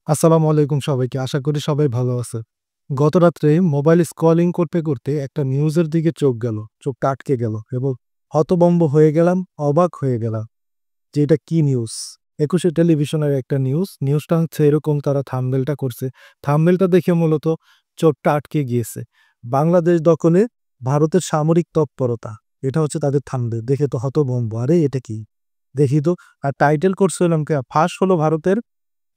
আসসালামু আলাইকুম সবাইকে। আশা করি সবাই ভালো আছে। গত রাত্রে মোবাইল স্ক্রলিং করতে, করতে একটা নিউজের দিকে চোখ গেল। চোখটা আটকে গেল এবং হতভম্ব হয়ে গেলাম, অবাক হয়ে গেলাম যে এটা কি নিউজ? একুশে টেলিভিশনের একটা নিউজ। নিউজটা হচ্ছে এরকম, তারা থাম্বনেলটা করছে। থাম্বনেলটা দেখে মূলত চোখটা আটকে গিয়েছে। বাংলাদেশ দখলে ভারতের সামরিক তৎপরতা। এটা হচ্ছে তাদের থাম্বনেল। দেখে তো হতভম্ব। আরে এটা কি? দেখি তো। আর টাইটেল করছে হলাম ফাঁস হলো ভারতের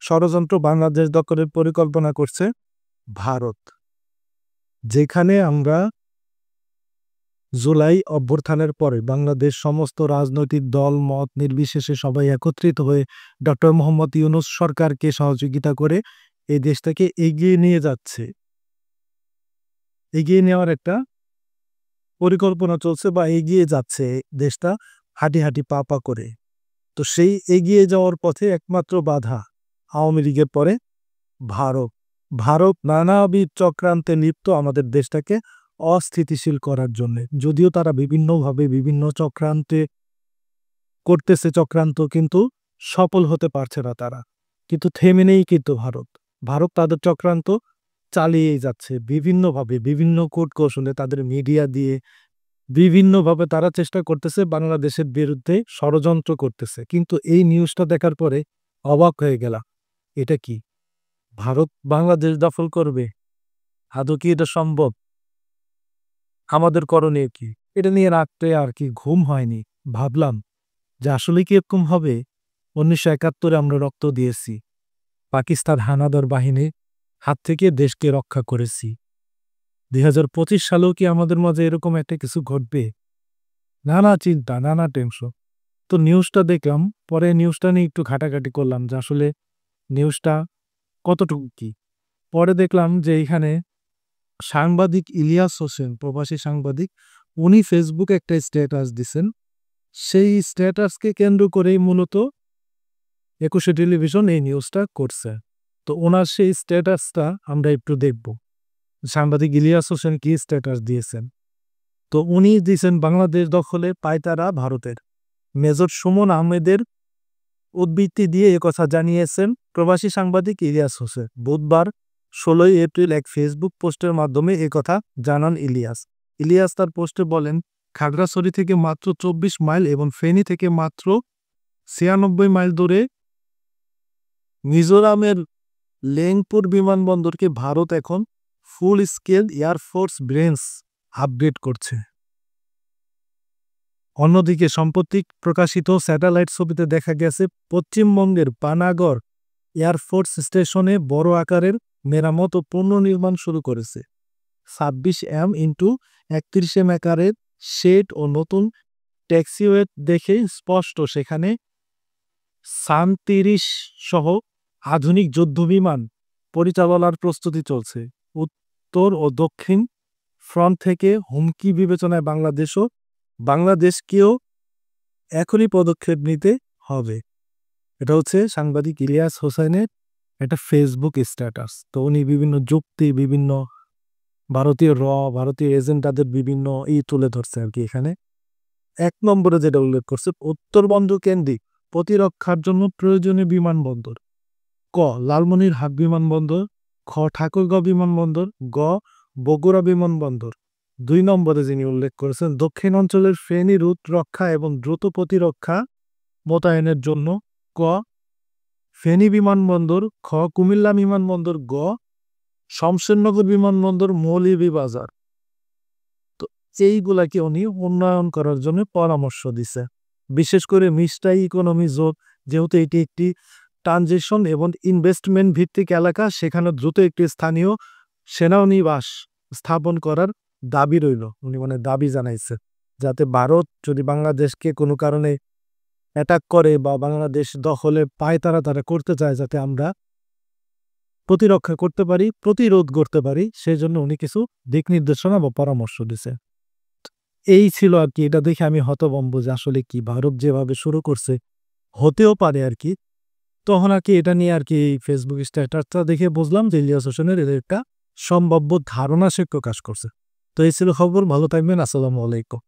ষড়যন্ত্র, বাংলাদেশ দখলের পরিকল্পনা করছে ভারত। যেখানে আমরা জুলাই অভ্যুত্থানের পরে বাংলাদেশ সমস্ত রাজনৈতিক দল মত নির্বিশেষে সবাই একত্রিত হয়ে ডক্টর মোহাম্মদ ইউনূস সরকারকে সহযোগিতা করে এই দেশটাকে এগিয়ে নিয়ে যাচ্ছে। এগিয়ে নেওয়ার একটা পরিকল্পনা চলছে বা এগিয়ে যাচ্ছে দেশটা হাঁটি হাঁটি পা পা করে। তো সেই এগিয়ে যাওয়ার পথে একমাত্র বাধা আওয়ামী লীগের পরে ভারত। ভারত নানাবিধ চক্রান্তে লিপ্ত আমাদের দেশটাকে অস্থিতিশীল করার জন্যে। যদিও তারা বিভিন্নভাবে বিভিন্ন চক্রান্তে করতেছে চক্রান্ত, কিন্তু সফল হতে পারছে না তারা। কিন্তু থেমে নেই কিন্তু ভারত। ভারত তাদের চক্রান্ত চালিয়েই যাচ্ছে বিভিন্নভাবে, বিভিন্ন কূটকৌশলে, তাদের মিডিয়া দিয়ে বিভিন্নভাবে তারা চেষ্টা করতেছে বাংলাদেশের বিরুদ্ধে ষড়যন্ত্র করতেছে। কিন্তু এই নিউজটা দেখার পরে অবাক হয়ে গেলাম। এটা কি? ভারত বাংলাদেশ দখল করবে? আদৌ কি এটা সম্ভব? আমাদের করণীয় কি? এটা নিয়ে রাত্রে আর কি ঘুম হয়নি। ভাবলাম যে আসলে কি এরকম হবে? ১৯৭১ আমরা রক্ত দিয়েছি। পাকিস্তান হানাদার বাহিনীর হাত থেকে দেশকে রক্ষা করেছি। ২০২৫ সালেও কি আমাদের মাঝে এরকম একটা কিছু ঘটবে? নানা চিন্তা, নানা টেনশন। তো নিউজটা দেখলাম, পরে নিউজটা নিয়ে একটু ঘাটাঘাটি করলাম যে আসলে নিউজটা কতটুকু কি? পরে দেখলাম যে এখানে সাংবাদিক ইলিয়াস হোসেন, প্রবাসী সাংবাদিক, উনি ফেসবুকে একটা স্ট্যাটাস দিছেন। সেই স্ট্যাটাসকে কেন্দ্র করেই মূলত একুশে টেলিভিশন এই নিউজটা করছে। তো ওনার সেই স্ট্যাটাসটা আমরা একটু দেখব। সাংবাদিক ইলিয়াস হোসেন কি স্ট্যাটাস দিয়েছেন? তো উনি দিয়েছেন, বাংলাদেশ দখলে পায়তারা ভারতের। মেজর সুমন আহমেদের উদ্ধৃতি দিয়ে একথা জানিয়েছেন প্রবাসী সাংবাদিক ইলিয়াস হোসেন। বুধবার ১৬ এপ্রিল এক ফেসবুক পোস্টের মাধ্যমে একথা জানান ইলিয়াস। ইলিয়াস তার পোস্টে বলেন, খাগড়াছড়ি থেকে মাত্র ২৪ মাইল এবং ফেনী থেকে মাত্র ৯৬ মাইল দূরে মিজোরামের লেংপুর বিমানবন্দরকে ভারত এখন ফুল স্কেল এয়ারফোর্স ব্রেঞ্চ আপগ্রেড করছে। অন্যদিকে সম্প্রতি প্রকাশিত স্যাটেলাইট ছবিতে দেখা গেছে পশ্চিমবঙ্গের পানাগড় এয়ারফোর্স স্টেশনে বড় আকারের মেরামত ও পুনর্নির্মাণ শুরু করেছে। ২৬ ইন্টু ৩১ আকারের শেড ও নতুন ট্যাক্সিওয়ে দেখে স্পষ্ট সেখানে সান-৩০ সহ আধুনিক যুদ্ধবিমান পরিচালনার প্রস্তুতি চলছে। উত্তর ও দক্ষিণ ফ্রন্ট থেকে হুমকি বিবেচনায় বাংলাদেশকেও এখনই পদক্ষেপ নিতে হবে। এটা হচ্ছে সাংবাদিক ইলিয়াস হোসেনের একটা ফেসবুক স্ট্যাটাস। তো উনি বিভিন্ন যুক্তি, বিভিন্ন ভারতীয় এজেন্ডাদের বিভিন্ন তুলে ধরছে আর কি। এখানে ১ নম্বরে যেটা উল্লেখ করছে, উত্তরবঙ্গ কেন্দ্রিক প্রতিরক্ষার জন্য প্রয়োজনীয় বিমানবন্দর। ক. লালমনিরহাট বিমানবন্দর। খ. ঠাকুরগাঁও বিমানবন্দর। গ. বগুড়া বিমানবন্দর। ২ নম্বরে যিনি উল্লেখ করেছেন, দক্ষিণ অঞ্চলের ফেনী রুট রক্ষা এবং দ্রুত প্রতিরক্ষা মোতায়েনের জন্য। ক. ফেনী বিমানবন্দর। খ. কুমিল্লা বিমানবন্দর। গ. শমশেরনগর বিমানবন্দর, মৌলভীবাজার। তো এইগুলাকে উনি উন্নয়ন করার জন্য পরামর্শ দিছে। বিশেষ করে মিষ্টাই ইকোনমি জোন, যেহেতু এটি একটি ট্রানজিশন এবং ইনভেস্টমেন্ট ভিত্তিক এলাকা, সেখানে দ্রুত একটি স্থানীয় সেনানিবাস স্থাপন করার দাবি রইল। উনি দাবি জানাইছে যাতে ভারত যদি বাংলাদেশকে কোনো কারণে অ্যাটাক করে বা বাংলাদেশ দখলে পায়, তারা করতে চায়, যাতে আমরা প্রতিরক্ষা করতে পারি, প্রতিরোধ করতে পারি। সেই জন্য উনি কিছু দিক নির্দেশনা বা পরামর্শ দিছে। এই ছিল আর কি। এটা দেখে আমি হতভম্ব যে আসলে কি ভারত যেভাবে শুরু করছে হতেও পারে আর কি। তখন আর কি এটা নিয়ে আর কি এই ফেসবুক স্ট্যাটাসটা দেখে বুঝলাম যে ইলিয়াস হোসেনের এদের একটা সম্ভাব্য ধারণা সে প্রকাশ করছে। তো এই ছিল খবর। ভালো থাকবেন। আসসালামু আলাইকুম।